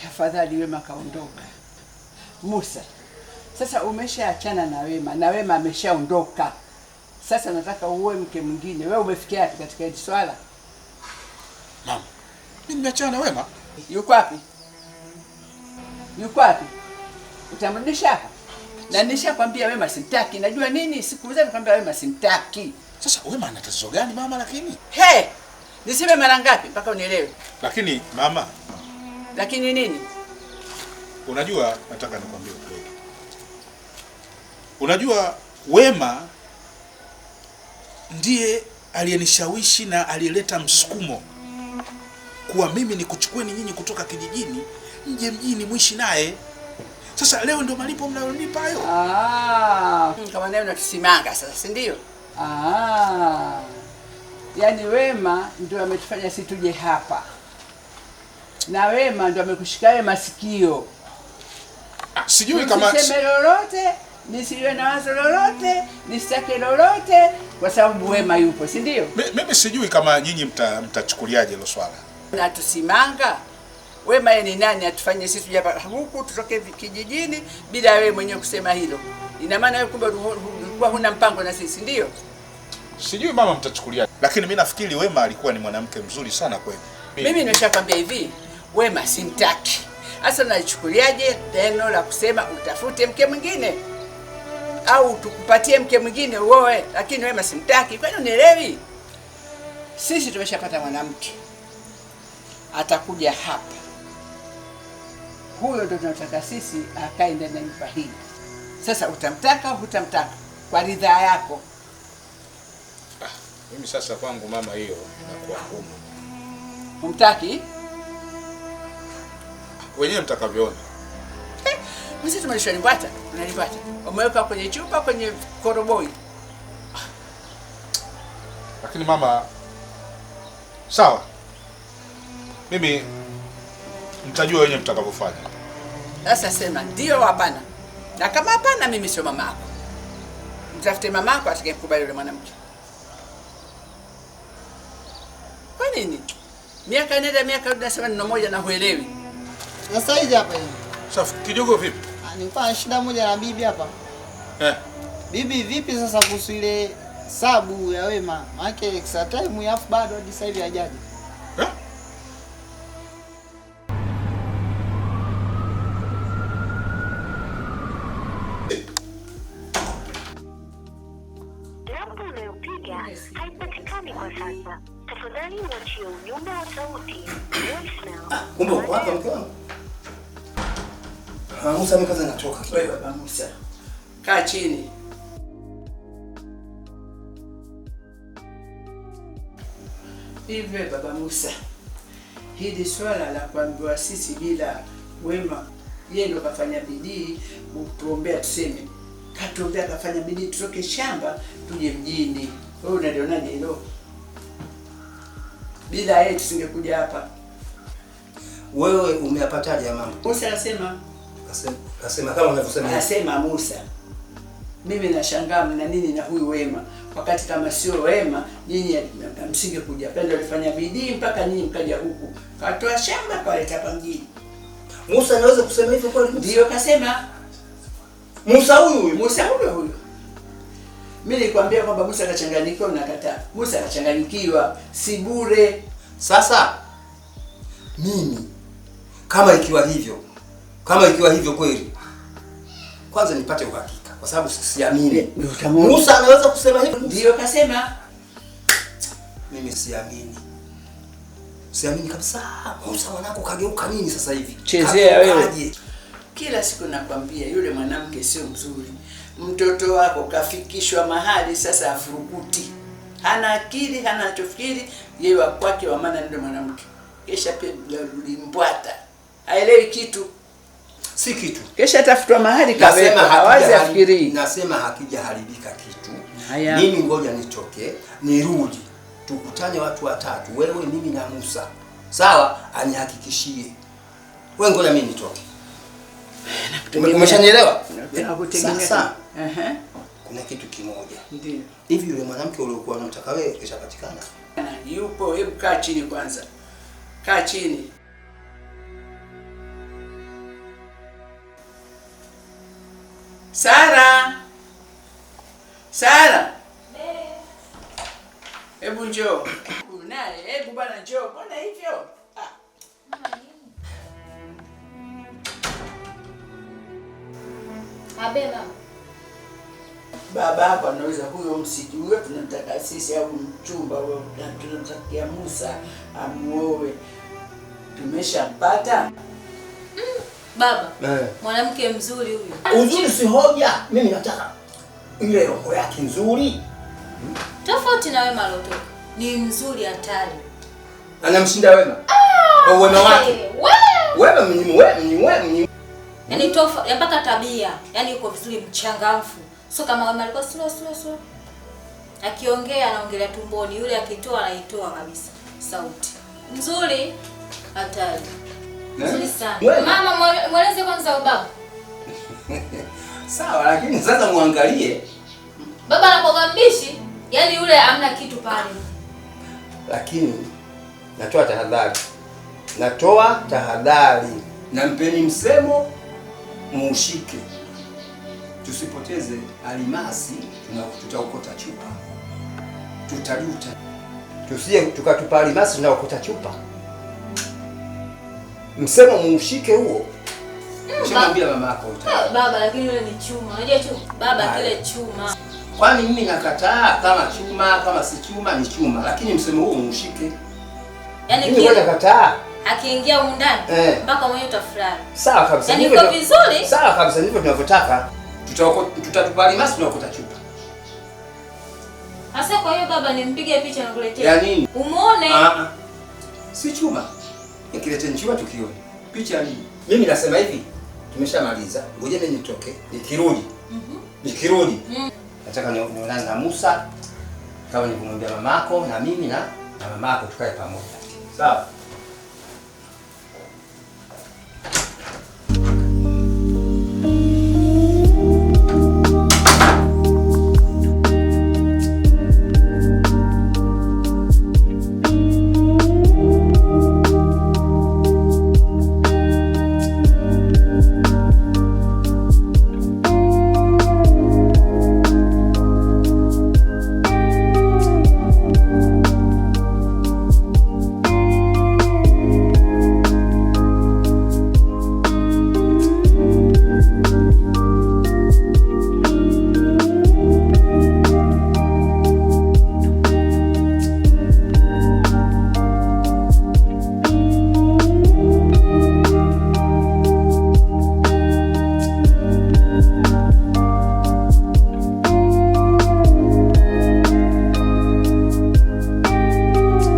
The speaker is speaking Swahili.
Afadhali Wema kaondoka. Musa, sasa umeshaachana na Wema na Wema ameshaondoka. Sasa nataka uwe mke mwingine. Wewe umefikia wapi katika hili swala? Mama, mimi nimeachana na Wema. Yuko wapi? Yuko wapi? Utamrudisha hapa? Na nishakwambia Wema simtaki. Najua nini? Siku zote nakwambia Wema simtaki. Sasa Wema ana tatizo gani mama lakini? Niseme mara ngapi mpaka unielewe? Lakini mama. Lakini nini? Unajua nataka nikwambie ukweli. Unajua Wema ndiye aliyenishawishi na aliyeleta msukumo kuwa mimi nikuchukueni nyinyi kutoka kijijini mje mjini muishi naye. Sasa leo ndio malipo mnayonipa hayo. Kama leo natusimanga sasa, si ndio? Yaani Wema ndio ametufanya sisi tuje hapa. Na Wema ndio amekushika wewe masikio. Sijui kama niseme lolote, nisiwe na wazo lolote, nisitake lolote kwa sababu Wema yupo, si ndio? Mimi sijui kama nyinyi mtachukuliaje hilo swala. Na tusimanga. Wema yeye ni nani atufanye sisi tuje hapa huku tutoke kijijini bila wewe mwenyewe kusema hilo? Ina maana wewe kumbe ulikuwa huna mpango na sisi, ndio? Sijui mama mtachukuliaje. Lakini mimi nafikiri Wema alikuwa ni mwanamke mzuri sana kweli. Mimi nimeshakwambia hivi, Wema simtaki. Sasa unaichukuliaje neno la kusema utafute mke mwingine? Au tukupatie mke mwingine uoe, lakini Wema simtaki. Kwani unielewi? Sisi tumeshapata mwanamke. Atakuja hapa. Huyo ndio tunataka sisi akae ndani ya nyumba hii. Sasa utamtaka au hutamtaka? Kwa ridhaa yako. Mimi sasa kwangu mama hiyo inakuwa ngumu. Umtaki? Wenyewe mtakavyoona. Mimi tumelishwa nipata, unalipata. Umeweka kwenye chupa kwenye koroboi. Lakini mama sawa. Mimi mtajua wenyewe mtakavyofanya. Sasa sema ndio hapana. Na kama hapana mimi sio mama yako. Mtafute mama yako atakayekubali yule mwanamke. Kwa nini? Miaka nenda miaka rudi nasema neno moja na huelewi. Sasa hizi hapa hivi. Safi, kidogo vipi? Nilikuwa shida moja na bibi hapa. Bibi vipi sasa kuhusu ile sabu ya Wema? Maana extra time yafu bado hadi sasa hivi hajaje. Namba unayopiga haipatikani kwa sasa. Tafadhali mwachie ujumbe wa sauti. Kumbe uko hapa mke wangu? Musa mimi kaza natoka. Wewe baba Musa. Kaa chini. Hivi baba Musa. Hili swala la kuambiwa sisi bila Wema, yeye ndo kafanya bidii kutuombea tuseme. Katuombea kafanya bidii tutoke shamba tuje mjini. Wewe unalionaje hilo? Bila yeye tusingekuja hapa. Wewe umeyapataje mambo? Musa anasema kama unavyosema. Anasema Musa. Mimi nashangaa mna nini na huyu Wema. Wakati kama sio Wema, nyinyi msingekuja. Pendo alifanya bidii mpaka nyinyi mkaja huku. Katoa shamba kaleta hapa mjini. Musa anaweza kusema hivyo kweli? Ndio kasema. Musa huyu. Musa huyu. Mimi nilikwambia kwamba Musa kachanganyikiwa, unakataa. Musa kachanganyikiwa, si bure. Sasa mimi kama ikiwa hivyo kweli, kwanza nipate uhakika kwa sababu siamini. Musa anaweza kusema hivyo? Ndio kasema. Mimi siamini. Siamini kabisa. Musa mwanako kageuka nini sasa hivi? Chezea wewe. Kila siku nakwambia yule mwanamke sio mzuri. Mtoto wako kafikishwa mahali sasa afurukuti. Hana akili, hana anachofikiri, yeye wa kwake wa maana ndio mwanamke. Kesha limbwata. Haelewi kitu. Si kitu. Kesha tafutwa mahali kaweka, hawazi afikiri. Nasema hakijaharibika kitu. Mimi ngoja nitoke, nirudi. Tukutane watu watatu, wewe, mimi na Musa. Sawa? Anihakikishie. Wewe ngoja mimi nitoke. Umeshanielewa? Sasa. Kuna kitu kimoja. Ndio. Hivi yule mwanamke uliokuwa unataka wewe kishapatikana? Yupo, hebu kaa chini kwanza. Kaa chini. Sara. Sara. Hebu njoo. Unaye, hebu bwana njoo. Mbona hivyo? Abe mama. Baba hapa anaweza huyo msijue tunamtaka sisi au mchumba wewe tunamtakia Musa amuoe. Tumeshampata? Baba. Mwanamke mzuri huyo. Uzuri si hoja. Mimi nataka ile roho yake nzuri. Tofauti na Wema alotoka. Ni mzuri hatari. Anamshinda Wema. Kwa wema wake. Wema mnyi. Yaani tofauti mpaka tabia. Yaani yuko vizuri mchangamfu. Sio kama Wema alikuwa slow. Akiongea anaongelea tumboni, yule akitoa anaitoa kabisa sauti. Mzuri hatari. Mzuri sana. Mama mweleze kwanza baba. Sawa, lakini sasa muangalie. Baba anapoga mbishi, yaani yule hamna kitu pale. Lakini natoa tahadhari. Nampeni msemo muushike. Tusipoteze alimasi, tutaokota chupa. Tutajuta. Tusije tukatupa alimasi tunaokota chupa. Msemo muushike huo. Ushamwambia mama yako utaki. Baba lakini yule ni chuma. Unajua chuma? Baba kile chuma. Kwani mimi nakataa kama chuma, kama si chuma ni chuma, lakini msemo huo muushike. Yaani mimi ngoja nakataa. Akiingia huko ndani mpaka mwenyewe utafurahi. Sawa kabisa. Yaani uko vizuri? Sawa kabisa, ndivyo tunavyotaka. Tutatupa alimasi tunaokota chupa. Sasa kwa hiyo baba nimpige picha na kuletea. Ya nini? Umuone. Si chuma. Nikiletea chuma tukione. Picha nini? Mimi nasema hivi, tumeshamaliza. Ngoja mimi nitoke, nikirudi. Nataka nionane na Musa kama nilivyomwambia mamako na mimi na mamako tukae pamoja. Sawa?